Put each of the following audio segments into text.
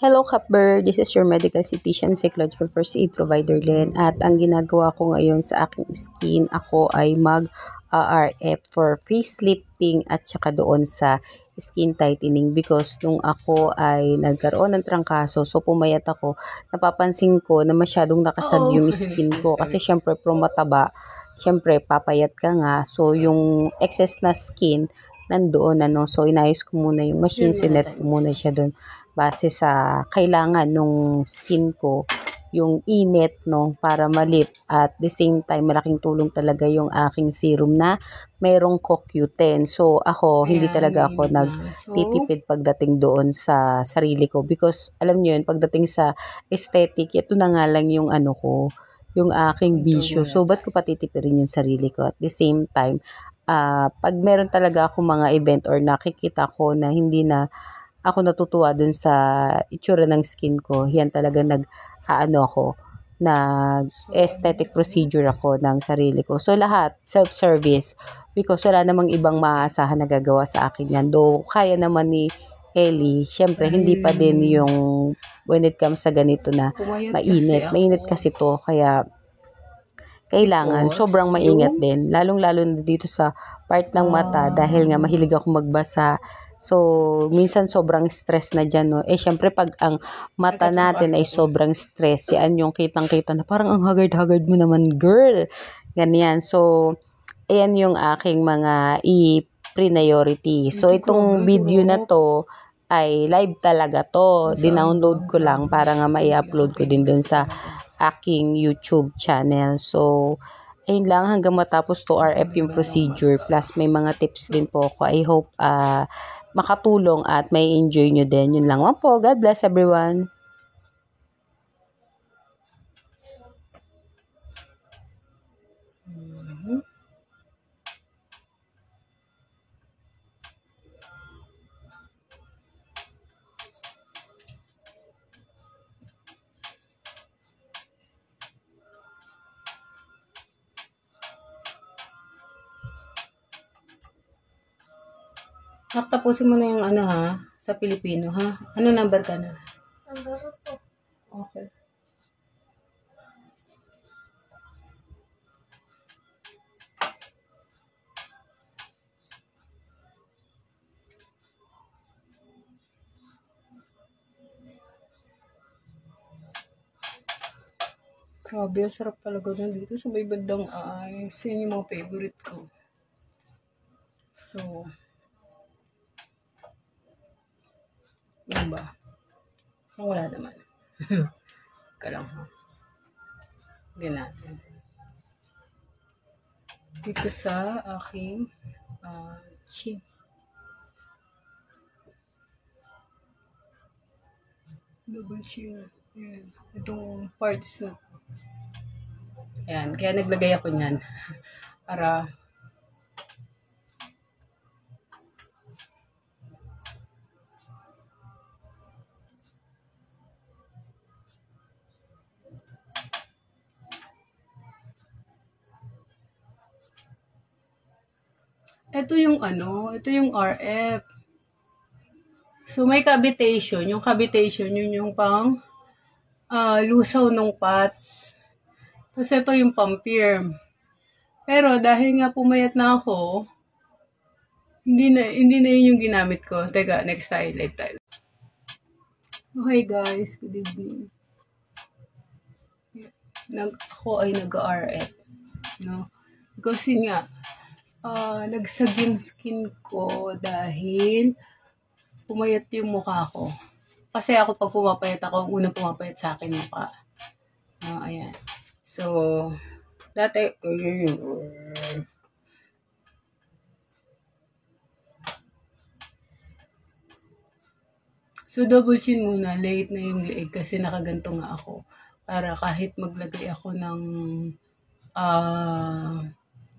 Hello, Kapber. This is your medical esthetician, psychological first aid provider, Len. At ang ginagawa ko ngayon sa aking skin, ako ay mag-RF for facelifting at saka doon sa skin tightening because nung ako ay nagkaroon ng trangkaso, so pumayat ako, napapansin ko na masyadong nakasag yung skin ko kasi syempre mataba, syempre papayat ka nga, so yung excess na skin nandoon so inayos ko muna yung machine, sinet ko muna siya doon base sa kailangan nung skin ko, yung init para malip at the same time malaking tulong talaga yung aking serum na merong CoQ10. So ako hindi talaga ako nagtitipid pagdating doon sa sarili ko because alam niyo yun, pagdating sa aesthetic, ito na nga lang yung yung aking bisyo. So ba't ko patitipirin yung sarili ko? At the same time, pag meron talaga ako mga event or nakikita ko na hindi na ako natutuwa dun sa itsura ng skin ko, yan talaga nag-aesthetic procedure ako ng sarili ko. So lahat, self-service, because wala namang ibang maaasahan na gagawa sa akin yan. Though kaya naman ni Ellie, syempre hindi pa din yung when it comes sa ganito na mainit. Mainit kasi to, kaya kailangan sobrang maingat din, lalong-lalo na dito sa part ng mata dahil nga mahilig ako magbasa. So, minsan sobrang stress na dyan, syempre pag ang mata natin ay sobrang stress, yan yung kitang-kita na parang ang haggard-haggard mo naman, girl. Ganyan. So, ayan yung aking mga i-priority. So, itong video na to ay live talaga to. Dinownload ko lang para nga mai-upload ko din dun sa aking YouTube channel. So, ayun lang hanggang matapos to RF yung procedure. Plus, may mga tips din po ako. I hope makatulong at may enjoy nyo din. Yun lang po. God bless everyone. Tapusin mo na yung sa Pilipino, ha? Ano number ka na? Number po. Okay. Grabe, sarap talaga na dito sa may bandang eyes. Yan yung mga favorite ko. So, ano ba? Wala naman. Ka lang, ha? Hindi natin. Dito sa aking chin. Double chin. Yan. Itong parts na. Ayan. Kaya naglagay ako niyan. Para ito yung RF. So, may cavitation. Yung cavitation, yun yung pang lusaw ng parts. Tapos, ito yung pang-firm. Pero, dahil nga pumayat na ako, hindi na yun yung ginamit ko. Teka, next tayo, live tayo. Okay, guys. Good evening. Ako ay nag-RF. No? Kasi nga, nagsag yung skin ko dahil pumayat yung mukha ko. Kasi ako pag pumapayat ako, ang unang pumapayat sa akin mukha. Ayan. So, dati, so double chin muna, late na yung leeg kasi nakaganto nga ako. Para kahit maglagay ako ng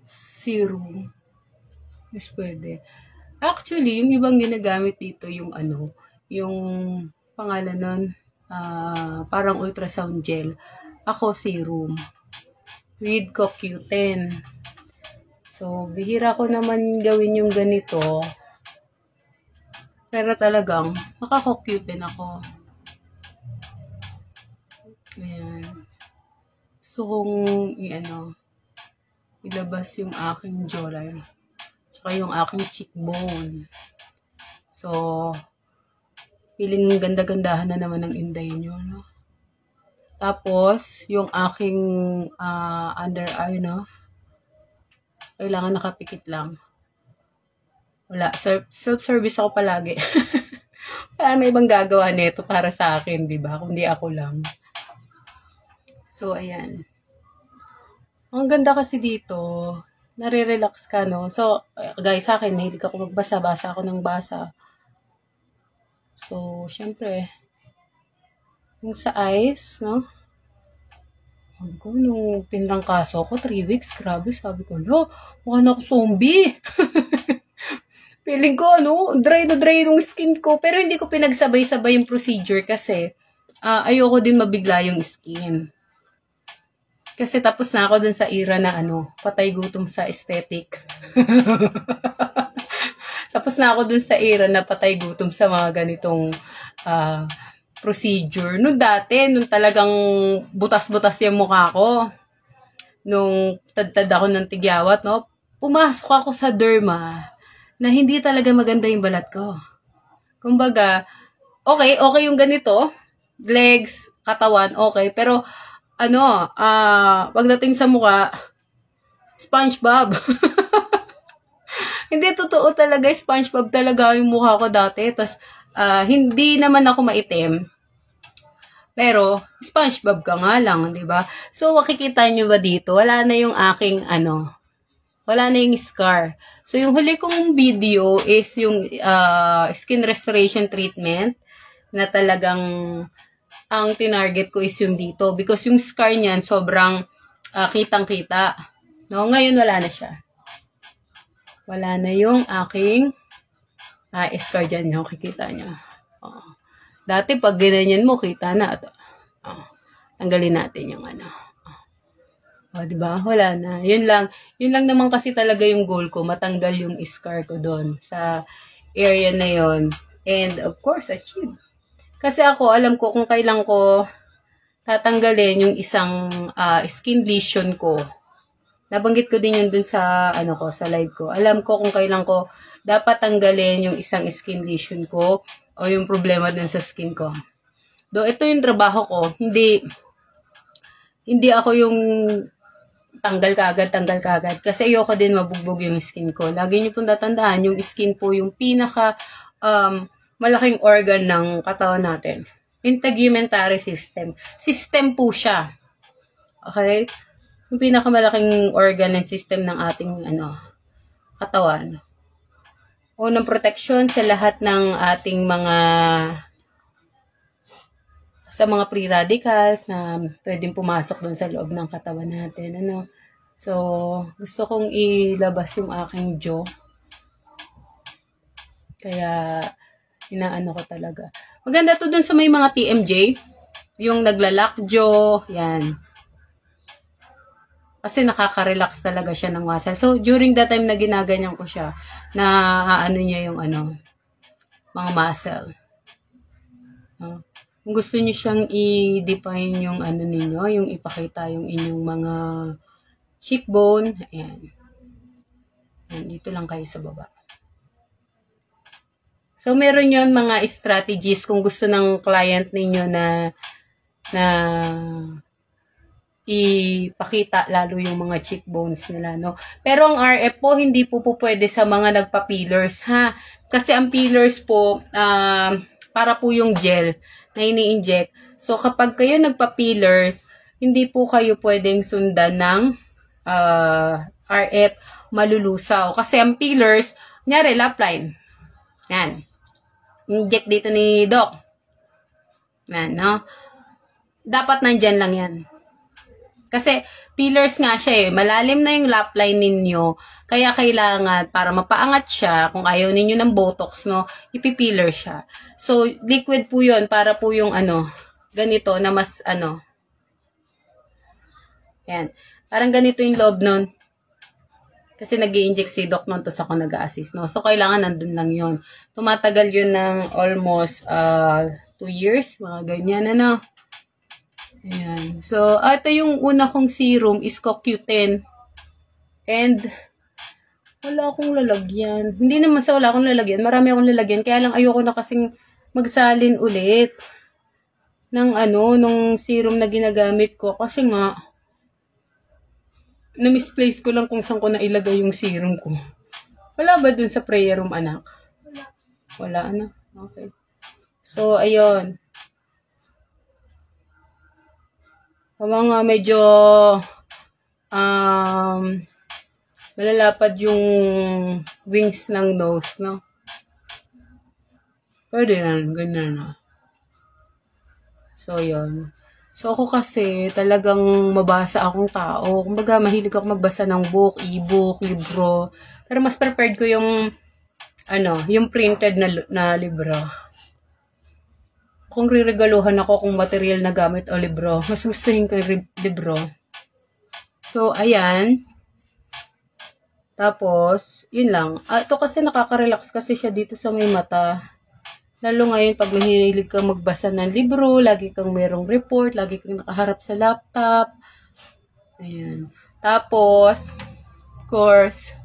serum, is pwede. Actually, yung ibang ginagamit dito yung yung pangalan nun, parang ultrasound gel. Ako serum with CoQ10. So, bihira ko naman gawin yung ganito. Pero talagang, naka-CoQ10 ako. Ayan. So, kung ilabas yung aking jawline. Tsaka yung aking cheekbone. So, feeling ganda-gandahan na naman ng inday nyo, no? Tapos, yung aking under eye, no? Kailangan nakapikit lang. Wala. Self-service ako palagi. Kaya may ibang gagawa nito para sa akin, di ba? Kundi ako lang. So, ayan. Ang ganda kasi dito, nare-relax ka, no? So, guys, sa akin, mahilig ako magbasa. Basa ako ng basa. So, syempre, yung sa eyes, no? Nung tinrangkaso ko, 3 weeks, grabe, sabi ko, lo, mukha na ako zombie. Feeling ko, dry na dry yung skin ko. Pero hindi ko pinagsabay-sabay yung procedure kasi ayoko din mabigla yung skin. Kasi tapos na ako dun sa era na patay gutom sa aesthetic. Tapos na ako dun sa era na patay gutom sa mga ganitong procedure. Nung dati, nung talagang butas-butas yung mukha ko, nung tad-tad ako ng tigyawat, no, pumasok ako sa derma na hindi talaga maganda yung balat ko. Kumbaga, okay yung ganito, legs, katawan, okay, pero pagdating sa mukha, SpongeBob. Hindi, totoo talaga, SpongeBob talaga yung mukha ko dati. Tapos, hindi naman ako maitim. Pero, SpongeBob ka nga lang, di ba? So, makikita nyo ba dito? Wala na yung aking, wala na yung scar. So, yung huli kong video is yung skin restoration treatment na talagang ang tinarget ko is yung dito. Because yung scar niyan, sobrang kitang-kita. No? Ngayon, wala na siya. Wala na yung aking scar dyan. No? Kikita nyo. Dati, pag ginanyan mo, kita na. Tanggalin natin yung diba? Wala na. Yun lang naman kasi talaga yung goal ko. Matanggal yung scar ko doon sa area na yon. And, of course, achieve. Kasi ako, alam ko kung kailan ko tatanggalin yung isang skin lesion ko. Nabanggit ko din yun dun sa, sa live ko. Alam ko kung kailan ko dapat tanggalin yung isang skin lesion ko o yung problema dun sa skin ko. Do ito yung trabaho ko. Hindi ako yung tanggal kagad. Kasi ayoko din mabugbog yung skin ko. Lagi niyo pong tatandaan, yung skin po yung pinaka malaking organ ng katawan natin. Integumentary system. System po siya. Okay? Yung pinakamalaking organ and system ng ating katawan. Unang protection sa lahat ng ating sa mga free radicals na pwedeng pumasok dun sa loob ng katawan natin. So, gusto kong ilabas yung aking jaw. Kaya, inaano ko talaga. Maganda to dun sa may mga TMJ. Yung naglalak jaw. Yan. Kasi nakaka-relax talaga siya ng muscle. So, during that time na ginaganyan ko siya, na niya yung mga muscle. Kung gusto niyo siyang i-define yung ninyo, yung ipakita yung inyong mga cheekbone. Ayan. Dito lang kayo sa baba. So, meron yun mga strategies kung gusto ng client ninyo na ipakita lalo yung mga cheekbones nila, no? Pero ang RF po, hindi po pwede sa mga nagpa-fillers, ha? Kasi ang fillers po, para po yung gel na ini-inject. So, kapag kayo nagpa-fillers, hindi po kayo pwedeng sundan ng RF malulusaw. Kasi ang fillers, nyari, lap line. Yan. Inject dito ni Doc. Yan, no? Dapat nandyan lang yan. Kasi, fillers nga siya eh. Malalim na yung lap line ninyo. Kaya kailangan, para mapaangat siya, kung ayaw ninyo ng botox, no, ipipiller siya. So, liquid po yun, para po yung ganito, na mas, yan. Parang ganito yung loob nun. Kasi nag-i-inject si Doc nun, tapos ako nag-a-assist, no? So, kailangan nandun lang yun. Tumatagal yun ng almost 2 years, mga ganyan, Ayan. So, ito yung una kong serum is CoQ10. And, wala akong lalagyan. Hindi naman sa wala akong lalagyan. Marami akong lalagyan. Kaya lang ayoko na kasing magsalin ulit ng nung serum na ginagamit ko. Kasi nga, na-misplace ko lang kung saan ko na ilagay yung serum ko. Wala ba dun sa prayer room, anak? Wala, anak. Okay. So, ayun. Habang medyo malalapad yung wings ng nose, no? Pwede na, ganyan na. So, yun. So, ako kasi talagang mabasa akong tao. Kumbaga, mahilig ako magbasa ng book, e-book, libro. Pero mas prepared ko yung yung printed na libro. Kung riregaluhan ako kung material na gamit o libro, mas gustuhin ko yung libro. So, ayan. Tapos, yun lang. Ito kasi nakaka-relax kasi siya dito sa may mata. Lalo ngayon, pag mahilig kang magbasa ng libro, lagi kang merong report, lagi kang nakaharap sa laptop. Ayan. Tapos, of course,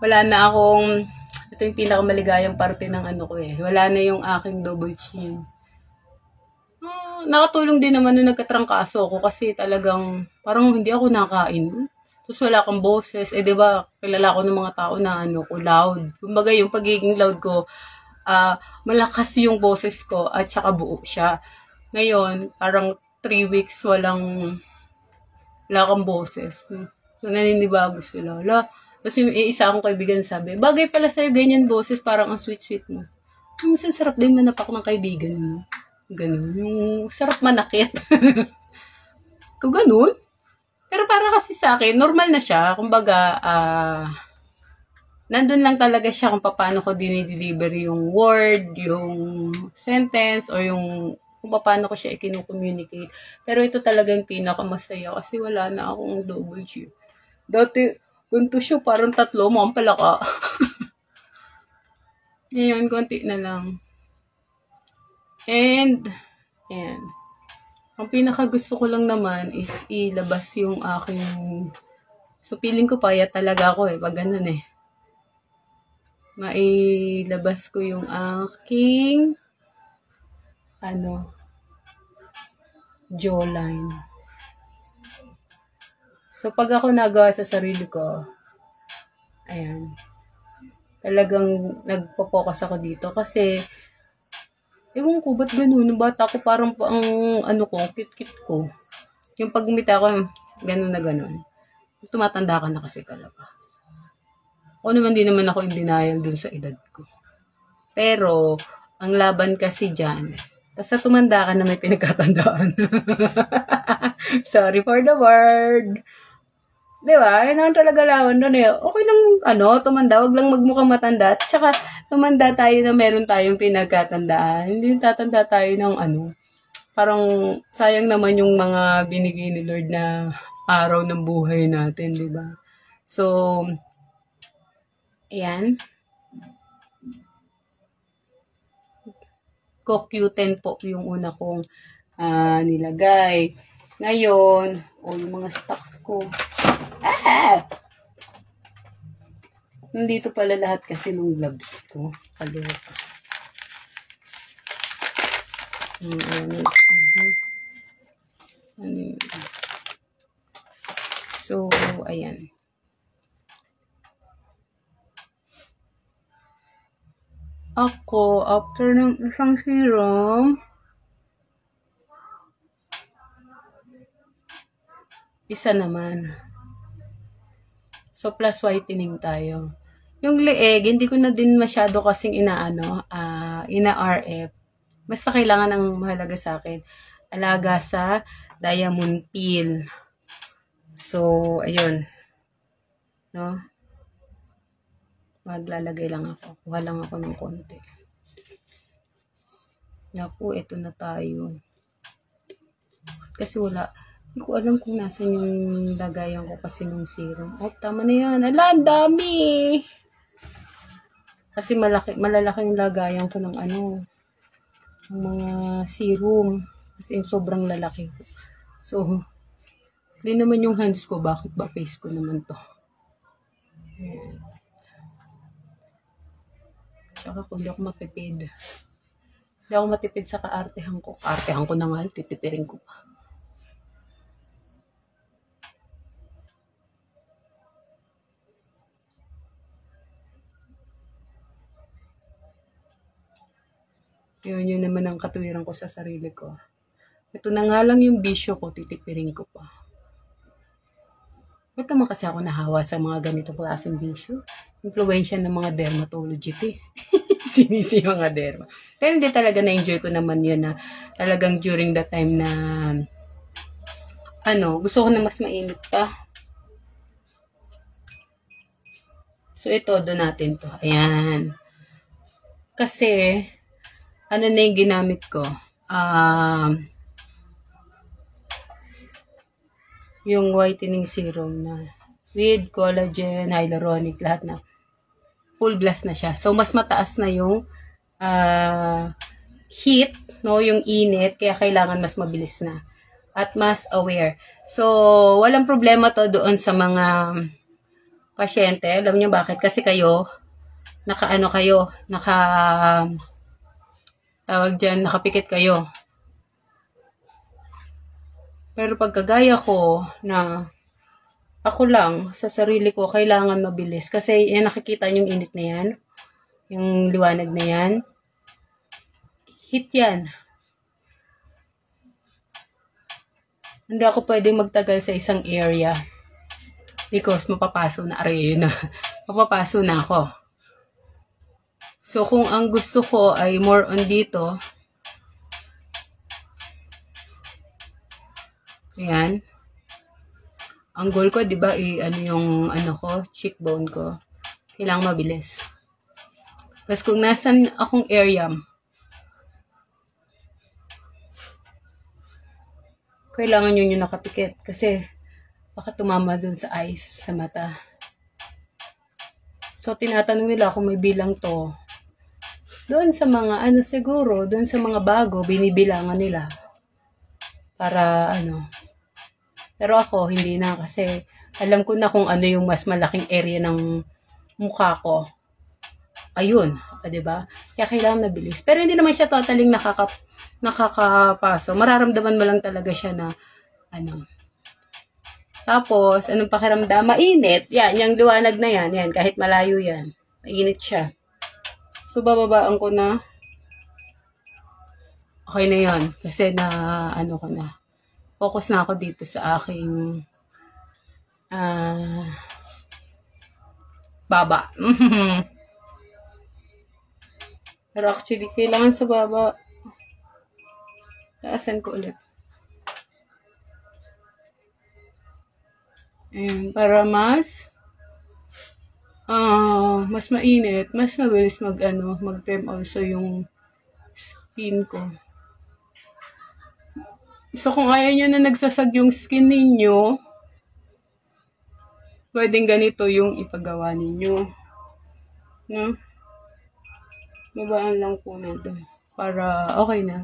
wala na akong, ito yung pinakamaligayang parte ng ko eh. Wala na yung aking double chin. Nakatulong din naman nung nagkatrangkaso ako kasi talagang parang hindi ako nakain. Tapos wala akong boses. Diba, kilala ko ng mga tao na ko, loud. Kumbaga yung pagiging loud ko, malakas yung boses ko at saka buo siya. Ngayon, parang 3 weeks wala kang boses. So, naninibago sila. Tapos yung isa akong kaibigan sabi, bagay pala sa'yo ganyan boses, parang ang sweet-sweet mo. Ang sarap din manapak ng kaibigan mo. Ganun. Yung sarap manakit. Kung ganun. Pero para kasi sa akin, normal na siya. Kumbaga, nandun lang talaga siya kung paano ko dinideliver yung word, yung sentence, o yung kung paano ko siya i-communicate. Pero ito talaga yung pinakamasaya kasi wala na akong double chin. Dati, ganito siya, parang 3, mukhang palaka. Ngayon, konti na lang. And, ayan. Ang pinaka gusto ko lang naman is ilabas yung aking, so feeling ko payat talaga ako pag ganun mailabas ko yung aking, jawline. So pag ako nagawa sa sarili ko, ayan, talagang nagpo-focus ako dito kasi, ewan ko, ba't ganun? Nung bata ko, parang ang ko, cute-cute ko. Yung pagmita ko, ganun na ganun. Tumatanda ka na kasi talaga. Ako naman, di naman ako in denial dun sa edad ko. Pero, ang laban kasi dyan, basta tumanda ka na may pinagkatandaan. Sorry for the word. Diba? Yun naman talaga laban doon Okay lang, tumanda, wag lang magmukhang matanda. At saka, tumanda tayo na meron tayong pinagkatandaan. Hindi yung tatanda tayo ng parang sayang naman yung mga binigay ni Lord na araw ng buhay natin, diba? So, ayan. CoQ10 po yung una kong nilagay. Ngayon, yung mga stocks ko. Nandito pala lahat kasi nung gloves ko. Kalimutan. So, ayan. Ako, after ng isang serum, isa naman. So, plus whitening tayo. Yung leeg, hindi ko na din masyado kasing ina-RF. Basta kailangan ng mahalaga sa akin. Alaga sa diamond peel. So, ayun. No? Maglalagay lang ako. Kuha lang ako ng konti. Naku, ito na tayo. Kasi wala. Hindi ko alam kung nasan yung lagayan ko kasi ng serum. Tama na yan. Ala, ang dami! Kasi malalaki yung lagayan ko ng ng mga serum. Kasi sobrang lalaki. So, hindi naman yung hands ko. Bakit ba face ko naman to? Ayan. Tsaka kung di ako matipid. Hindi ako matipid sa kaartehan ko. Kaartehan ko na nga, titipirin ko pa. Yun naman ang katuwiran ko sa sarili ko. Ito na nga lang yung bisyo ko, titipirin ko pa. Ba't naman kasi ako nahawa sa mga ganitong klaseng bisyo? Influensya ng mga dermatology to eh. Sinisi yung mga derma. Pero hindi talaga na-enjoy ko naman yun na talagang during that time na gusto ko na mas mainit pa. So ito, doon natin to. Ayan. Kasi, ano na yung ginamit ko? Yung whitening serum na with collagen, hyaluronic, lahat na full blast na siya. So, mas mataas na yung heat, no? Yung init, kaya kailangan mas mabilis na. At mas aware. So, walang problema to doon sa mga pasyente. Alam niyo bakit? Kasi kayo, nakapikit kayo. Pero pagkagaya ko na ako lang, sa sarili ko, kailangan mabilis. Kasi yan, nakikita yung init na yan. Yung liwanag na yan. Heat yan. Hindi ako pwede magtagal sa isang area. Because mapapaso na. Mapapaso na ako. So, kung ang gusto ko ay more on dito, ayan. Ang goal ko, di ba, cheekbone ko. Kailangan mabilis. Tapos kung nasan akong area, kailangan yun yung nakapikit. Kasi, baka tumama dun sa eyes, sa mata. So, tinatanong nila kung may bilang to. Doon sa mga, siguro, doon sa mga bago, binibilangan nila. Para, Pero ako, hindi na kasi alam ko na kung ano yung mas malaking area ng mukha ko. Ayun, diba? Kaya kailangan mabilis. Pero hindi naman siya totally nakakapaso. Mararamdaman mo lang talaga siya na, Tapos, anong pakiramdam? Mainit. Yan, yung liwanag na yan. Yan, kahit malayo yan. Mainit siya. So, bababaan ko na. Okay na yan. Kasi ko na. Focus na ako dito sa aking baba. Pero actually, kailangan sa baba. Taasan ko ulit. Ayan, para mas mainit, mas mabilis mag-firm also yung skin ko. So, kung ayaw nyo na nagsasag yung skin ninyo, pwedeng ganito yung ipagawa ninyo. No? Babaan lang po nito. Para okay na.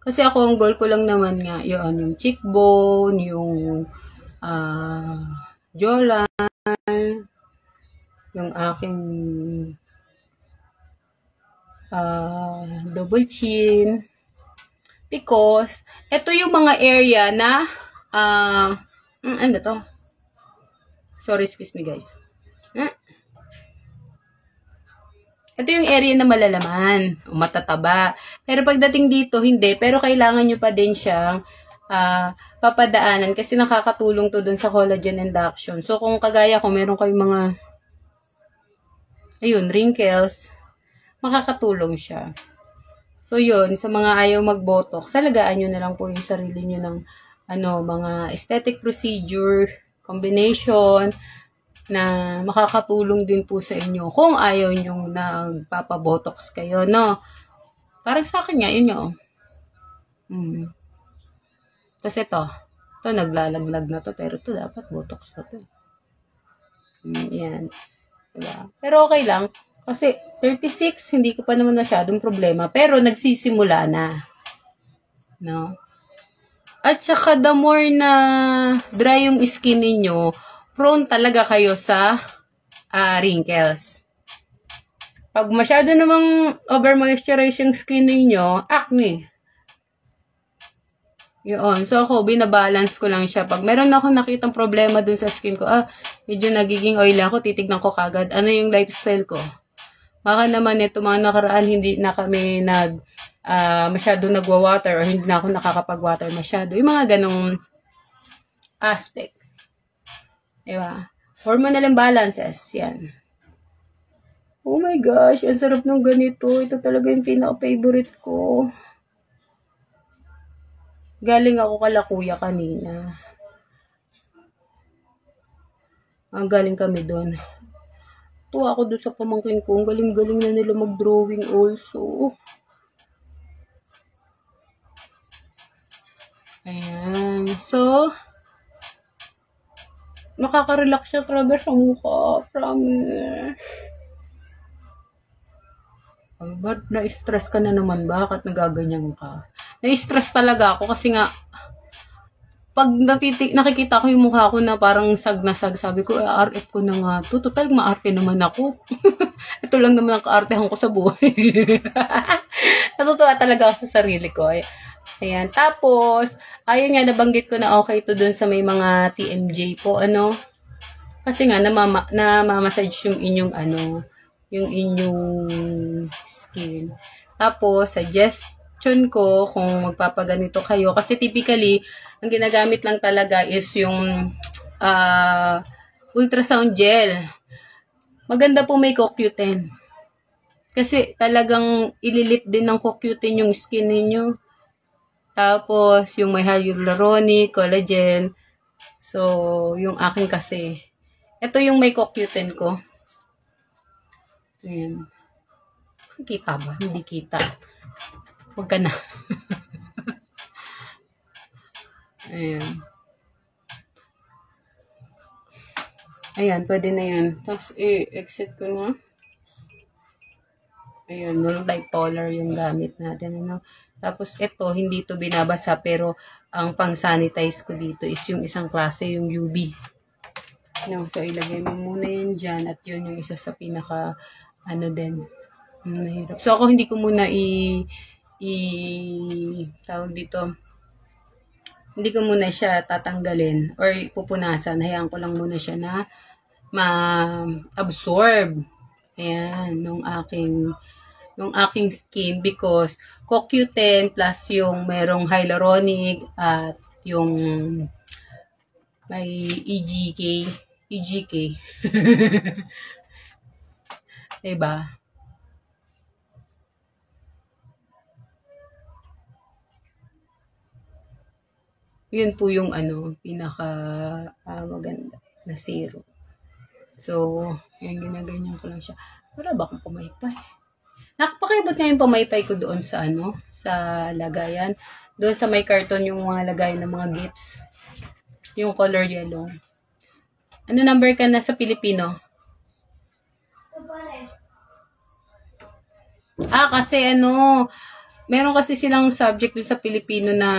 Kasi ako, ang goal ko lang naman nga, yung cheekbone, yung jawline, yung aking double chin. Because, ito yung mga area na, ano to? Sorry, excuse me guys. Ito yung area na malalaman, matataba. Pero pagdating dito, hindi. Pero kailangan nyo pa din siyang papadaanan kasi nakakatulong to dun sa collagen induction. So, kung kagaya ko, meron kayong mga wrinkles, makakatulong siya. So, yun, sa mga ayaw mag-botox, salagaan nyo na lang po yung sarili nyo ng mga aesthetic procedure, combination, na makakatulong din po sa inyo kung ayaw nyong nagpapabotox kayo, no? Parang sa akin nga, yun yun. Tapos ito, naglalaglag na to, pero ito dapat botox na to. Yan. Diba? Pero okay lang, kasi 36, hindi ko pa naman masyadong problema, pero nagsisimula na. No? At saka the more na dry yung skin ninyo, prone talaga kayo sa wrinkles. Pag masyado namang over-moisturize yung skin ninyo, acne. Yun. So ako, binabalance ko lang siya. Pag meron akong nakitang problema dun sa skin ko, medyo nagiging oily ako, titignan ko kagad, ano yung lifestyle ko. Baka naman ito, mga nakaraan, hindi na kami masyado nagwa-water or hindi na ako nakakapag-water masyado. Yung mga ganong aspect. Diba? Hormonal imbalances. Yan. Oh my gosh, ang sarap ng ganito. Ito talaga yung pinaka-favorite ko. Galing ako kala kuya kanina. Galing kami doon. Tuwa ako doon sa pamangkin ko. Ang galing-galing na nila mag-drawing also. Ayan. So, nakaka-relax siya talaga sa mukha. Promise. Ba't na-stress ka na naman? Bakit nagaganyan ka? Na-stress talaga ako kasi nga, pag nakikita ko yung mukha ko na parang sag na sag, sabi ko, RF ko na nga to. Total, maarte naman ako. Ito lang naman ang kaartehan ko sa buhay. Natutuwa talaga ako sa sarili ko. Ayan. Tapos, ayun nga, nabanggit ko na okay to dun sa may mga TMJ po. Ano? Kasi nga, namamassage yung inyong yung inyong skin. Tapos, suggestion ko kung magpapaganito kayo. Kasi typically, ang ginagamit lang talaga is yung ultrasound gel. Maganda po may CoQ10. Kasi talagang ililip din ng CoQ10 yung skin ninyo. Tapos, yung may hyaluronic, collagen. So, yung akin kasi. Ito yung may CoQ10 ko. Ayan. Kita ba? Hindi kita. Huwag ka na. Ayan. Ayan, pwede na yan. Tapos, exit ko na. Ayan, multipolar yung gamit natin. Ano? Tapos, ito, hindi to binabasa, pero ang pang-sanitize ko dito is yung isang klase, yung UV. No, so, ilagay mo muna yun dyan. At yun yung isa sa pinaka, din, nahirap. So, ako hindi ko muna tawag dito, hindi ko muna siya tatanggalin or pupunasan. Hayaan ko lang muna siya na ma-absorb. Ayan, nung aking skin because CoQ10 plus yung merong hyaluronic at yung may EGK. Diba? Yun po yung pinaka maganda na serum. So, yan, ginaganyan ko lang siya. Wala ba akong pamaypay? Nakapakibot nga yung pamaypay ko doon sa sa lagayan. Doon sa may karton yung mga lagayan ng mga gifts. Yung color yellow. Ano number ka na sa Pilipino? Kasi meron kasi silang subject dun sa Pilipino na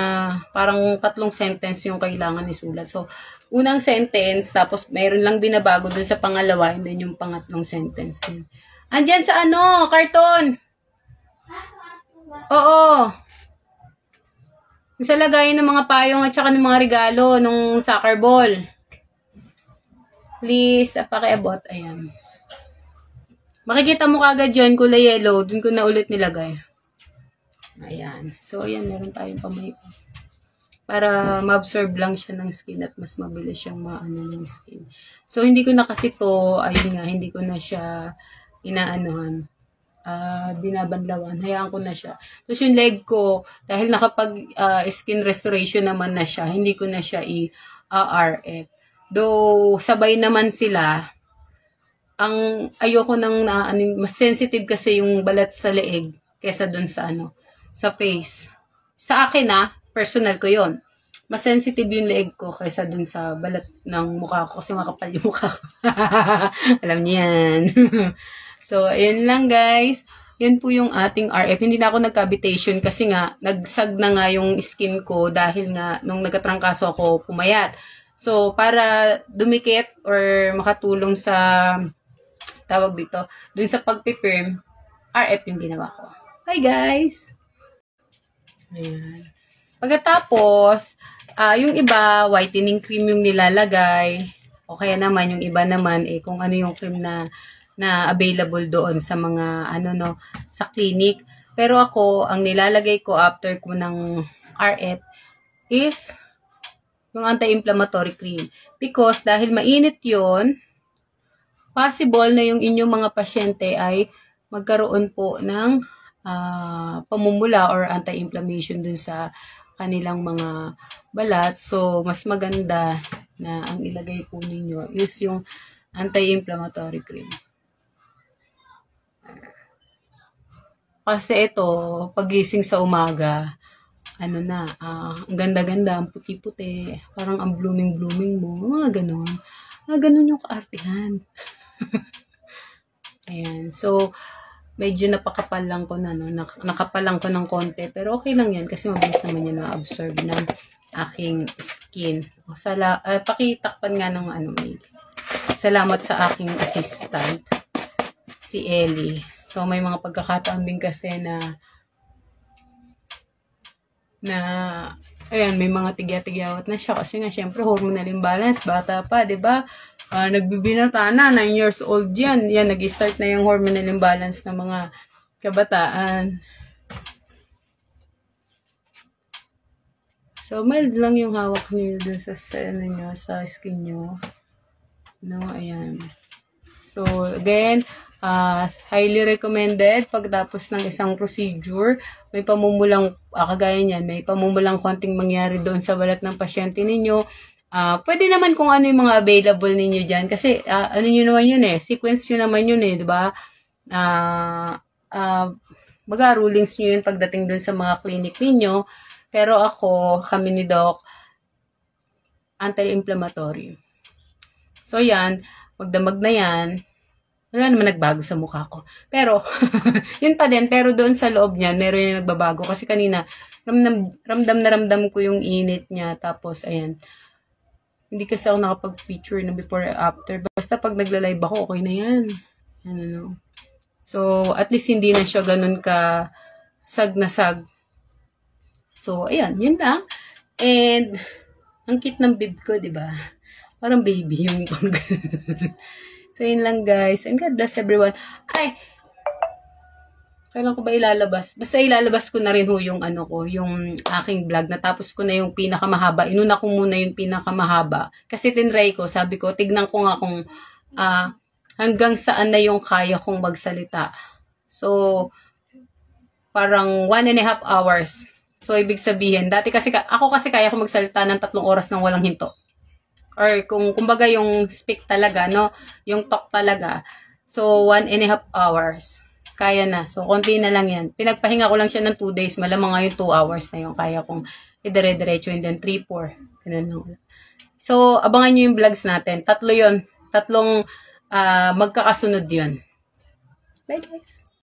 parang 3 sentence yung kailangan isulat. So, unang sentence, tapos meron lang binabago dun sa pangalawa, and then yung pangatlong sentence. Andyan sa karton. Oo. Sa lagayan ng mga payong at saka ng mga regalo nung soccer ball. Please, pakiabot. Ayan. Makikita mo kagad yun, kulay yellow. Dun ko na ulit nilagay. Ayan. So, ayan, meron tayong pamaypay. Para ma-absorb lang siya ng skin at mas mabilis siyang maano ng skin. So, hindi ko na kasi to, ayun nga, hindi ko na siya inaanohan. Binabanlawan. Hayaan ko na siya. Tapos yung leg ko, dahil nakapag skin restoration naman na siya, hindi ko na siya i-RF. Though, sabay naman sila, ang ayoko nang mas sensitive kasi yung balat sa leeg kesa dun sa sa face. Sa akin personal ko yon. Mas sensitive yung leeg ko kaysa dun sa balat ng mukha ko kasi makapal yung mukha ko. Alam niyo yan. So, ayun lang guys. Yun po yung ating RF. Hindi na ako nag-cavitation kasi nga, nagsag na nga yung skin ko dahil nga, nung nagkatrangkaso ako, pumayat. So, para dumikit or makatulong sa, tawag dito, dun sa pagpipirm, RF yung ginawa ko. Hi guys! Ayan. Pagkatapos, yung iba, whitening cream yung nilalagay. O kaya naman, yung iba naman, kung ano yung cream na available doon sa mga, sa clinic. Pero ako, ang nilalagay ko after ko ng RF is yung anti-inflammatory cream. Because dahil mainit yon, possible na yung inyong mga pasyente ay magkaroon po ng pamumula or anti-inflammation dun sa kanilang mga balat. So, mas maganda na ang ilagay po ninyo is yung anti-inflammatory cream. Kasi ito, pagising sa umaga, ang ganda-ganda, ang puti-puti, parang ang blooming-blooming mo, mga ganun. Ganun yung kaartihan. Ayan. So, medyo napakapal lang ko na, nakapal lang ko ng konti. Pero okay lang yan kasi mabilis naman yan na-absorb ng aking skin. Pakitakpan nga ng may. Salamat sa aking assistant, si Ellie. So, may mga pagkakataon din kasi na ayan, may mga tigya-tigyawat na siya. Kasi nga, syempre, hormonal imbalance. Bata pa, di ba? Nagbibinata na, 9 years old yan. Yan, nag-start na yung hormonal imbalance ng mga kabataan. So, mild lang yung hawak niyo dun sa skin nyo. Ayan. So, again, highly recommended pagtapos ng isang procedure, may pamumulang, kagaya niyan, may pamumulang konting mangyari doon sa balat ng pasyente ninyo. Pwede naman kung ano yung mga available ninyo dyan. Kasi, nyo naman yun sequence nyo naman yun di ba? Rulings nyo yun pagdating doon sa mga clinic ninyo. Pero kami ni Doc, anti-inflammatory. So, yan, magdamag na yan. Wala naman nagbago sa mukha ko. Pero, yun pa din. Pero doon sa loob niyan, meron yung nagbabago. Kasi kanina, ramdam ko yung init niya. Tapos, ayan. Hindi kasi ako nakapag-picture na before and after. Basta pag nagla-live ako, okay na yan. So, at least hindi na siya ganun ka sag na sag. So, ayan. Yun lang. And, ang cute ng bib ko, di ba? Parang baby yung pang So, yun lang guys. And God bless everyone. Kailan ko ba ilalabas? Basta ilalabas ko na rin yung yung aking vlog. Natapos ko na yung pinakamahaba. Inuna ko muna yung pinakamahaba. Kasi tinry ko, sabi ko, tignan ko nga kung hanggang saan na yung kaya kong magsalita. So, parang 1.5 hours. So, ibig sabihin, ako kasi kaya ko magsalita ng 3 oras nang walang hinto. Or kumbaga yung speak talaga, yung talk talaga. So, 1.5 hours. Kaya na. So, konti na lang yan. Pinagpahinga ko lang siya ng 2 days. Malamang nga yung 2 hours na yung kaya kong idire-diretso. And then 3, 4. Ganun lang. So, abangan nyo yung vlogs natin. 3 yun. 3 magkakasunod yun. Bye guys!